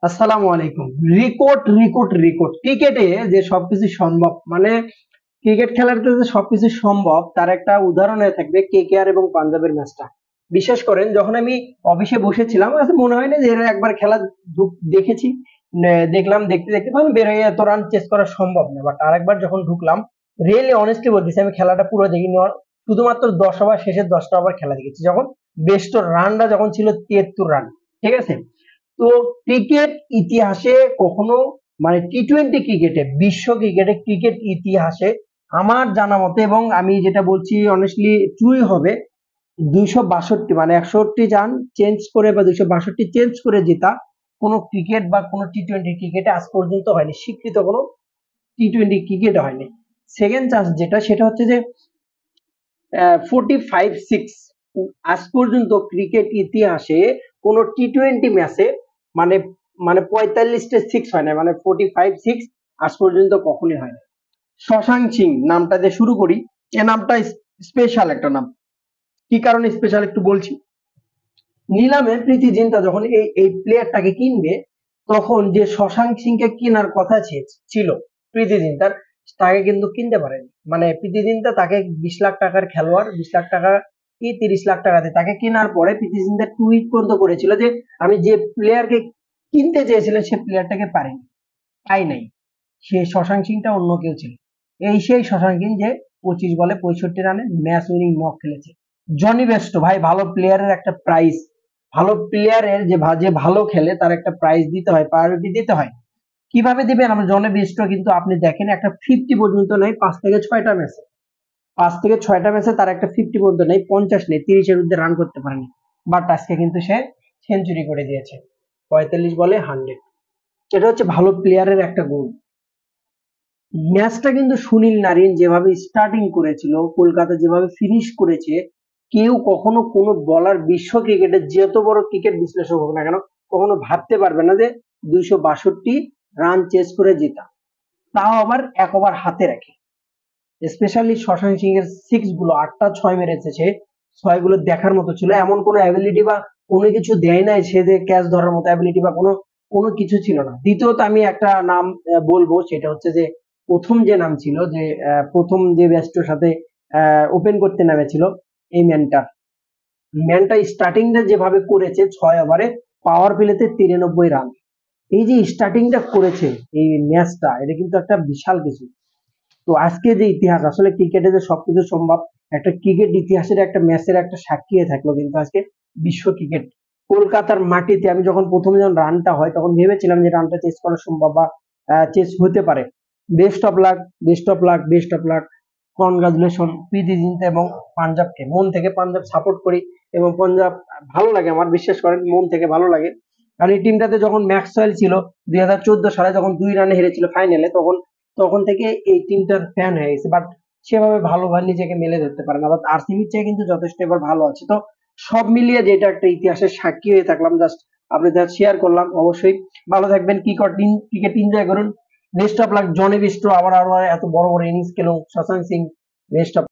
আসসালামু আলাইকুম। Record record record ক্রিকেটে যে সবকিছু সম্ভব, মানে ক্রিকেট খেলাতে যে সবকিছু সম্ভব তার একটা উদাহরণ হয়ে থাকবে কেকেআর এবং পাঞ্জাবের ম্যাচটা। বিশেষ করেন যখন আমি অফিসে বসেছিলাম, আমার কাছে মনে হয় না যে এরা একবার খেলা দেখেছি। দেখলাম, দেখতে দেখতে মানে বের হয়ে এত রান চেস করা সম্ভব না, বাট আরেকবার যখন ঢুকলাম, রিয়েলি অনেস্টলি বলতেছি আমি খেলাটা পুরো দেখিনি। শুধুমাত্র 10 ওভার, শেষের 10টা ওভার খেলা দেখেছি, যখন বেস্ট রানটা যখন ছিল 73 রান। ঠিক আছে। তো ক্রিকেট ইতিহাসে কখনো, মানে টি-20 ক্রিকেটে, বিশ্ব ক্রিকেটে, ক্রিকেট ইতিহাসে আমার জানা মতে, এবং আমি যেটা বলছি অনেস্টলি ট্রুই হবে, 262 মানে 61 রান চেঞ্জ করে বা 262 চেঞ্জ করে জেতা কোনো ক্রিকেট বা কোনো টি-20 ক্রিকেটে আজ পর্যন্ত হয়নি, স্বীকৃত কোনো টি-20 ক্রিকেট হয়নি। সেকেন্ড চান্স যেটা, সেটা হচ্ছে যে 45-6 আজ পর্যন্ত ক্রিকেট ইতিহাসে কোনো টি-20 ম্যাচে, মানে মানে 45টা সিক্স হয় না, মানে 45-6 আজ পর্যন্ত কখনোই হয় না। শশাঙ্ক সিং নামটা দিয়ে শুরু করি। এ নামটা স্পেশাল একটা নাম। কি কারণে স্পেশাল একটু বলছি। নিলামে প্রীতি জিন্তা যখন এই এই প্লেয়ারটাকে কিনবে, তখন যে শশাঙ্ক সিংকে কেনার কথা ছিল প্রীতি জিন্তার, তাকে কিন্তু কিনতে পারেনি। মানে প্রীতি জিন্তা তাকে 20 লাখ টাকার খেলোয়াড়, 20 লাখ টাকা কি 30 লাখ টাকাতে তাকে কেনার পরে প্রীতি জিন্তা টুইট পর্যন্ত করেছিল যে আমি যে প্লেয়ারকে কিনতে চেয়েছিলেন সে প্লেয়ারটাকে পাইনি। সে শশাঙ্ক সিংটা অন্য কেউ ছিল। এই সেই শশাঙ্ক সিং যে 25 বলে 65 রানে ম্যাচ উইনিং নক খেলেছে। জনি বেস্টো ভাই, ভালো প্লেয়ারের একটা প্রাইজ, ভালো প্লেয়ারের যে ভালো খেলে তার একটা প্রাইজ দিতে হয়, প্রায়োরিটি দিতে হয়। কিভাবে দিবেন? আমরা জনি বেস্টো কিন্তু আপনি দেখেন একটা 50 পর্যন্ত নেই 5 থেকে 6টা ম্যাচে, 5 থেকে 6টা ম্যাচে তার একটা 50 পর্যন্ত নেই, 50 নেই, 30-এর মধ্যে রান করতে পারেনি। বাট আজকে কিন্তু সে সেঞ্চুরি করে দিয়েছে, 45 বলে 100। এটা হচ্ছে ভালো প্লেয়ারের একটা গুণ। ম্যাচটা কিন্তু সুনীল নারিন যেভাবে স্টার্টিং করেছিল, কলকাতা যেভাবে ফিনিশ করেছে, কেউ কখনো কোনো বলার, বিশ্ব ক্রিকেটের যত বড় ক্রিকেট বিশ্লেষক হোক না কেন, কখনো ভাবতে পারবে না যে 262 রান চেস করে জেতা, তাও আবার 1 ওভার হাতে রাখে। স্পেশালি শশাঙ্ক সিং এর সিক্স গুলো, 8টা 6 মেরেছে সে, 6 গুলো দেখার মতো ছিল। এমন কোনো অ্যাবিলিটি বা কোনো কিছু দেয় নাই সে যে ক্যাচ ধরার মতো অ্যাবিলিটি বা কোনো কোনো কিছু ছিল না। দ্বিতীয়ত আমি একটা নাম বলবো, সেটা হচ্ছে যে প্রথম যে নাম ছিল, যে প্রথম যে ব্যাটসটার সাথে ওপেন করতে নামেছিল, এই ম্যানটা স্টার্টিংটা যেভাবে করেছে 6 ওভারে পাওয়ার প্লেতে 93 রান, এই যে স্টার্টিংটা করেছে এই ম্যাচটা, এটা কিন্তু একটা বিশাল কিছু। তো আজকে যে ইতিহাস, আসলে ক্রিকেটে যে সবকিছু সম্ভব, একটা ক্রিকেট ইতিহাসের একটা ম্যাচের একটা সাক্ষী হয়ে থাকলো কিন্তু আজকে বিশ্ব ক্রিকেট। কলকাতার মাটিতে আমি যখন যখন রানটা হয়, তখন ভেবেছিলাম যে রানটা চেস করা সম্ভব বা চেস হতে পারে। Best of luck, best of luck, best of luck. Congratulation Preity Zinta এবং পাঞ্জাবকে। মন থেকে পাঞ্জাব সাপোর্ট করি এবং পাঞ্জাব ভালো লাগে আমার, বিশ্বাস করেন মন থেকে ভালো লাগে। কারণ এই টিমটাতে যখন ম্যাক্সওয়েল ছিল 2014 সালে, যখন 2 রানে হেরেছিল ফাইনালে, তখন তখন থেকে এই টিমটার ফ্যান হয়ে গেছে। বাট সেভাবে ভালোভাবে নিজেকে মেলে ধরতে পারে না, বাট আরসিবির চেয়ে কিন্তু যথেষ্ট এবার ভালো আছে। তো সব মিলিয়ে যেটা একটা ইতিহাসের সাক্ষী হয়ে থাকলাম, জাস্ট আপনাদের শেয়ার করলাম। অবশ্যই ভালো থাকবেন, ক্রিকেট এনজয় করুন। Best of lakh Johnny bistro, আবার আরো এত বড় বড় ইনিংস খেলো শশাঙ্ক সিং। Best of